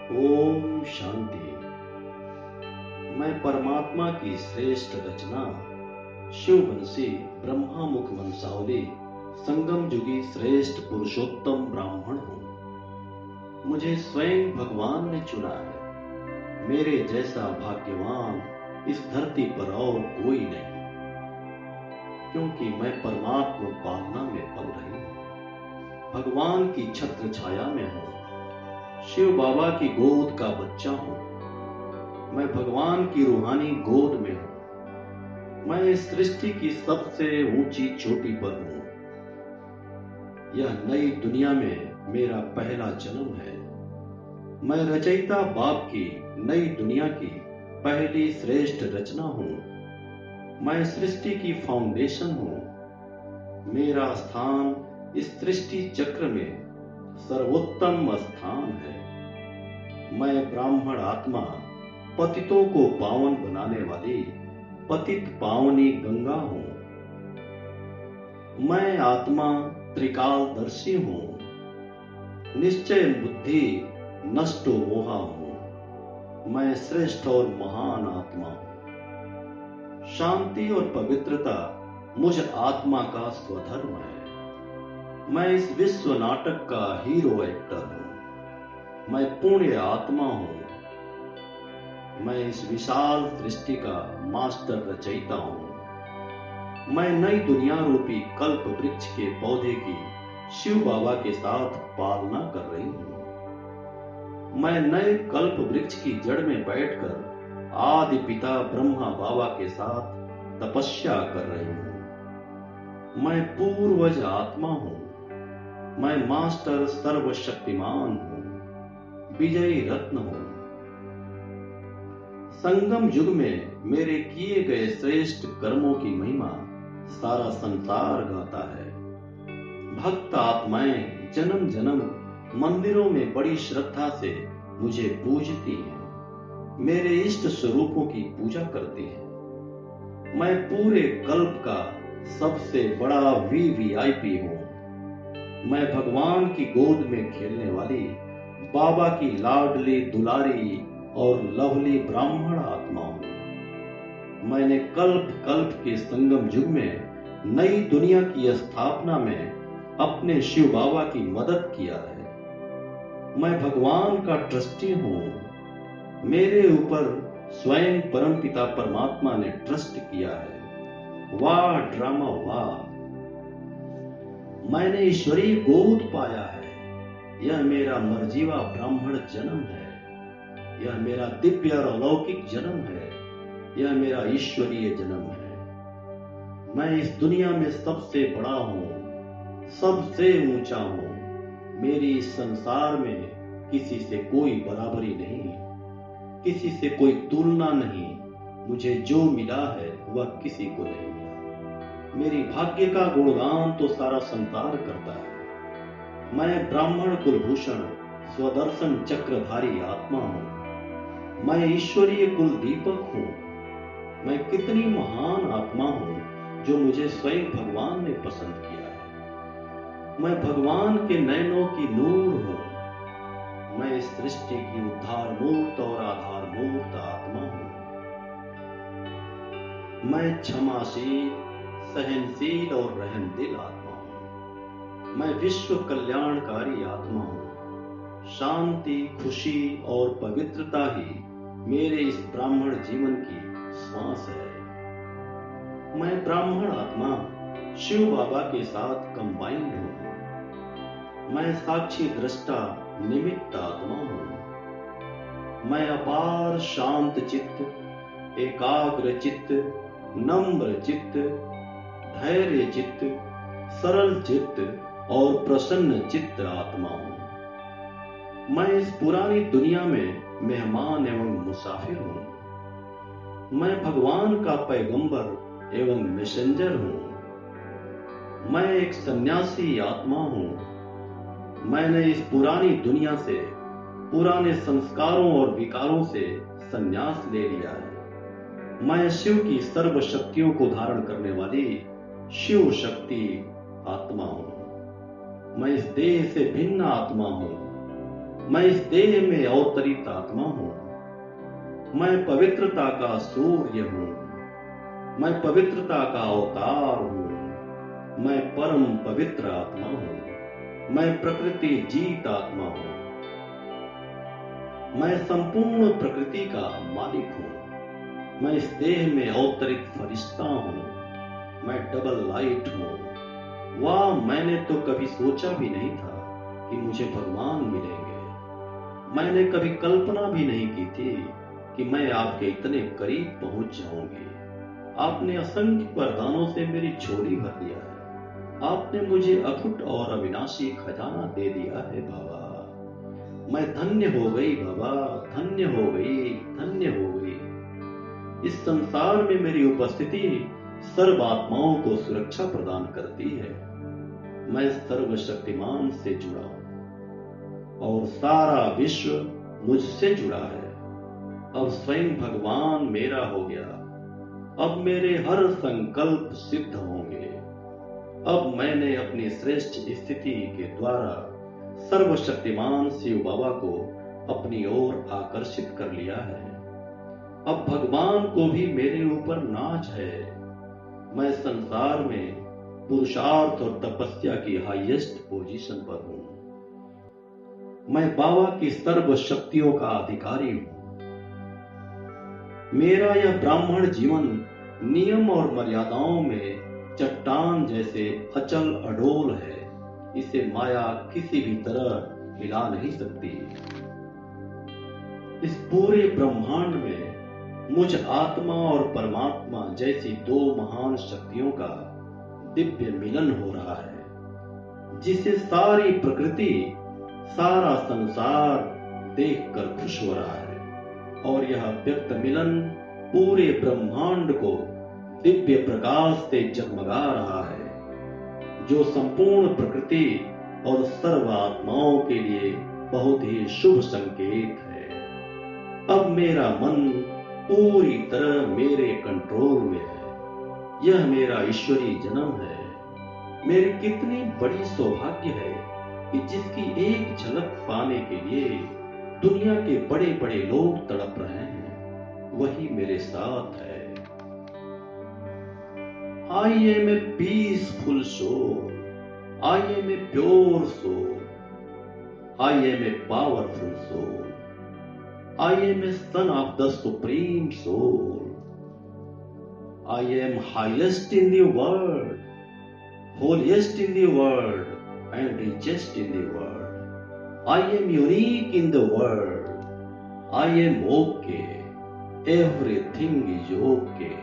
ओम शांति। मैं परमात्मा की श्रेष्ठ रचना शिववंशी ब्रह्मा मुख वंशावली संगम युगी श्रेष्ठ पुरुषोत्तम ब्राह्मण हूँ। मुझे स्वयं भगवान ने चुना है। मेरे जैसा भाग्यवान इस धरती पर और कोई नहीं, क्योंकि मैं परमात्मा पालना में पल रही हूँ। भगवान की छत्र छाया में हूँ। शिव बाबा की गोद का बच्चा हूँ। मैं भगवान की रूहानी गोद में हूँ। मैं इस सृष्टि की सबसे ऊंची चोटी पर हूँ। यह नई दुनिया में मेरा पहला जन्म है। मैं रचयिता बाप की नई दुनिया की पहली श्रेष्ठ रचना हूँ। मैं सृष्टि की फाउंडेशन हूँ। मेरा स्थान इस सृष्टि चक्र में सर्वोत्तम स्थान है। मैं ब्राह्मण आत्मा पतितों को पावन बनाने वाली पतित पावनी गंगा हूँ। मैं आत्मा त्रिकालदर्शी हूँ। निश्चय बुद्धि नष्टो मोहा हूँ। मैं श्रेष्ठ और महान आत्मा हूँ। शांति और पवित्रता मुझ आत्मा का स्वधर्म है। मैं इस विश्व नाटक का हीरो एक्टर हूँ। मैं पुण्य आत्मा हूँ। मैं इस विशाल सृष्टि का मास्टर रचयिता हूँ। मैं नई दुनिया रूपी कल्प वृक्ष के पौधे की शिव बाबा के साथ पालना कर रही हूँ। मैं नए कल्प वृक्ष की जड़ में बैठकर आदि पिता ब्रह्मा बाबा के साथ तपस्या कर रही हूँ। मैं पूर्वज आत्मा हूँ। मैं मास्टर सर्वशक्तिमान हूँ। विजयी रत्न हूँ। संगम युग में मेरे किए गए श्रेष्ठ कर्मों की महिमा सारा संसार गाता है। भक्त आत्माएं जन्म जन्म मंदिरों में बड़ी श्रद्धा से मुझे पूजती हैं। मेरे इष्ट स्वरूपों की पूजा करती हैं। मैं पूरे कल्प का सबसे बड़ा वीवीआईपी हूँ। मैं भगवान की गोद में खेलने वाली बाबा की लाडली दुलारी और लवली ब्राह्मण आत्मा हूँ। मैंने कल्प कल्प के संगम युग में नई दुनिया की स्थापना में अपने शिव बाबा की मदद किया है। मैं भगवान का ट्रस्टी हूँ। मेरे ऊपर स्वयं परमपिता परमात्मा ने ट्रस्ट किया है। वाह ड्रामा वाह! मैंने ईश्वरीय गोद पाया है। यह मेरा मर्जीवा ब्राह्मण जन्म है। यह मेरा दिव्य और अलौकिक जन्म है। यह मेरा ईश्वरीय जन्म है। मैं इस दुनिया में सबसे बड़ा हूँ, सबसे ऊंचा हूँ। मेरी इस संसार में किसी से कोई बराबरी नहीं, किसी से कोई तुलना नहीं। मुझे जो मिला है वह किसी को नहीं मिला। मेरी भाग्य का गुणगान तो सारा संसार करता है। मैं ब्राह्मण कुलभूषण स्वदर्शन चक्रधारी आत्मा हूँ। मैं ईश्वरीय कुल दीपक हूँ। मैं कितनी महान आत्मा हूँ जो मुझे स्वयं भगवान ने पसंद किया है। मैं भगवान के नयनों की नूर हूँ। मैं इस सृष्टि की उद्धार मूर्त और आधार मूर्त आत्मा हूँ। मैं क्षमाशील, सहनशील और रहमदिल आत्मा हूँ। मैं विश्व कल्याणकारी आत्मा हूँ। शांति, खुशी और पवित्रता ही मेरे इस ब्राह्मण जीवन की श्वास है। मैं ब्राह्मण आत्मा शिव बाबा के साथ कंबाइंड हूँ। मैं साक्षी दृष्टा निमित्त आत्मा हूँ। मैं अपार शांत चित्त, एकाग्र चित्त, नम्र चित्त, धैर्य चित्त, सरल चित्त और प्रसन्न चित्त आत्मा हूँ। मैं इस पुरानी दुनिया में मेहमान एवं मुसाफिर हूँ। मैं भगवान का पैगंबर एवं मैसेंजर हूँ। मैं एक सन्यासी आत्मा हूँ। मैंने इस पुरानी दुनिया से, पुराने संस्कारों और विकारों से संन्यास ले लिया है। मैं शिव की सर्व शक्तियों को धारण करने वाली शिव शक्ति आत्मा हूँ। मैं इस देह से भिन्न आत्मा हूँ। मैं इस देह में अवतरित आत्मा हूं। मैं पवित्रता का सूर्य हूं। मैं पवित्रता का अवतार हूं। मैं परम पवित्र आत्मा हूं। मैं प्रकृति जीत आत्मा हूं। मैं संपूर्ण प्रकृति का मालिक हूं। मैं इस देह में अवतरित फरिश्ता हूं। मैं डबल लाइट हूं। वाह, मैंने तो कभी सोचा भी नहीं था कि मुझे भगवान मिलेंगे। मैंने कभी कल्पना भी नहीं की थी कि मैं आपके इतने करीब पहुंच जाऊंगी। आपने असंख्य वरदानों से मेरी झोली भर दिया है। आपने मुझे अखुट और अविनाशी खजाना दे दिया है बाबा। मैं धन्य हो गई बाबा, धन्य हो गई, धन्य हो गई। इस संसार में मेरी उपस्थिति सर्व आत्माओं को सुरक्षा प्रदान करती है। मैं सर्वशक्तिमान से जुड़ा हूं और सारा विश्व मुझसे जुड़ा है। अब स्वयं भगवान मेरा हो गया। अब मेरे हर संकल्प सिद्ध होंगे। अब मैंने अपनी श्रेष्ठ स्थिति के द्वारा सर्वशक्तिमान शिव बाबा को अपनी ओर आकर्षित कर लिया है। अब भगवान को भी मेरे ऊपर नाज है। मैं संसार में पुरुषार्थ और तपस्या की हाईएस्ट पोजीशन पर हूं। मैं बाबा की सर्व शक्तियों का अधिकारी हूं। मेरा यह ब्राह्मण जीवन नियम और मर्यादाओं में चट्टान जैसे अचल अडोल है। इसे माया किसी भी तरह हिला नहीं सकती। इस पूरे ब्रह्मांड में मुझ आत्मा और परमात्मा जैसी दो महान शक्तियों का दिव्य मिलन हो रहा है, जिसे सारी प्रकृति, सारा संसार देखकर खुश हो रहा है। और यह व्यक्त मिलन पूरे ब्रह्मांड को दिव्य प्रकाश से जगमगा रहा है, जो संपूर्ण प्रकृति और सर्व आत्माओं के लिए बहुत ही शुभ संकेत है। अब मेरा मन पूरी तरह मेरे कंट्रोल में है। यह मेरा ईश्वरीय जन्म है। मेरी कितनी बड़ी सौभाग्य है कि जिसकी एक झलक पाने के लिए दुनिया के बड़े बड़े लोग तड़प रहे हैं, वही मेरे साथ है। I am a peaceful soul. I am a pure soul. I am a powerful soul. I am a son of the Supreme Soul. I am highest in the world, holiest in the world, and richest in the world. I am unique in the world. I am okay. Everything is okay.